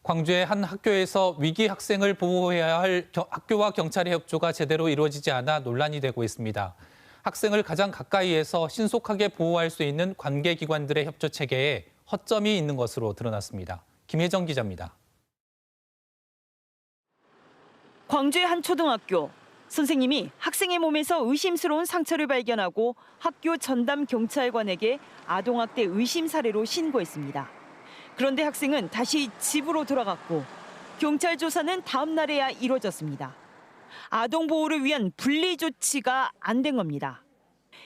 광주의 한 학교에서 위기 학생을 보호해야 할 학교와 경찰의 협조가 제대로 이루어지지 않아 논란이 되고 있습니다. 학생을 가장 가까이에서 신속하게 보호할 수 있는 관계기관들의 협조 체계에 허점이 있는 것으로 드러났습니다. 김혜정 기자입니다. 광주의 한 초등학교. 선생님이 학생의 몸에서 의심스러운 상처를 발견하고 학교 전담 경찰관에게 아동학대 의심 사례로 신고했습니다. 그런데 학생은 다시 집으로 돌아갔고 경찰 조사는 다음 날에야 이루어졌습니다. 아동 보호를 위한 분리 조치가 안 된 겁니다.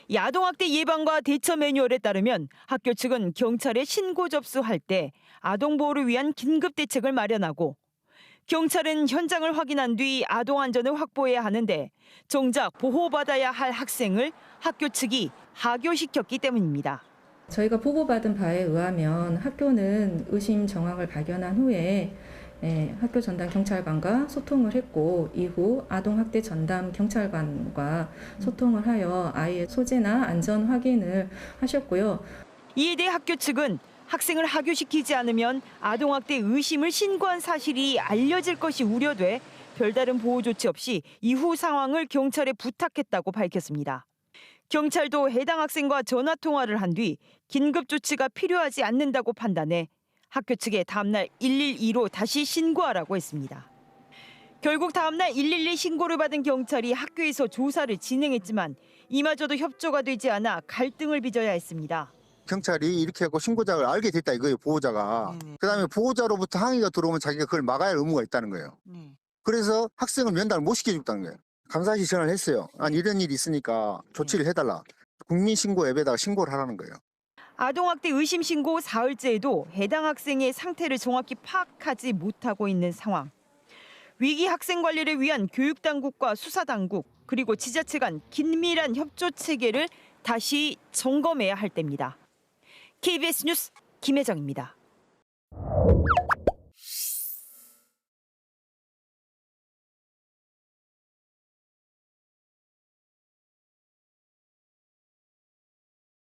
이 아동학대 예방과 대처 매뉴얼에 따르면 학교 측은 경찰에 신고 접수할 때 아동 보호를 위한 긴급 대책을 마련하고 경찰은 현장을 확인한 뒤 아동 안전을 확보해야 하는데 정작 보호받아야 할 학생을 학교 측이 하교시켰기 때문입니다. 저희가 보고받은 바에 의하면 학교는 의심 정황을 발견한 후에 학교 전담 경찰관과 소통을 했고 이후 아동학대 전담 경찰관과 소통을 하여 아이의 소재나 안전 확인을 하셨고요. 이에 대해 학교 측은 학생을 하교시키지 않으면 아동학대 의심을 신고한 사실이 알려질 것이 우려돼 별다른 보호 조치 없이 이후 상황을 경찰에 부탁했다고 밝혔습니다. 경찰도 해당 학생과 전화 통화를 한 뒤 긴급 조치가 필요하지 않는다고 판단해 학교 측에 다음날 112로 다시 신고하라고 했습니다. 결국 다음날 112 신고를 받은 경찰이 학교에서 조사를 진행했지만 이마저도 협조가 되지 않아 갈등을 빚어야 했습니다. 경찰이 이렇게 하고 신고자를 알게 됐다 이거예요, 보호자가. 그다음에 보호자로부터 항의가 들어오면 자기가 그걸 막아야 할 의무가 있다는 거예요. 그래서 학생을 면담을 못 시켜줬다는 거예요. 감사시 전화를 했어요. 아니 이런 일이 있으니까 조치를 해달라. 국민신고 앱에다가 신고를 하라는 거예요. 아동학대 의심 신고 사흘째에도 해당 학생의 상태를 정확히 파악하지 못하고 있는 상황. 위기 학생 관리를 위한 교육당국과 수사당국 그리고 지자체 간 긴밀한 협조 체계를 다시 점검해야 할 때입니다. KBS 뉴스 김혜정입니다.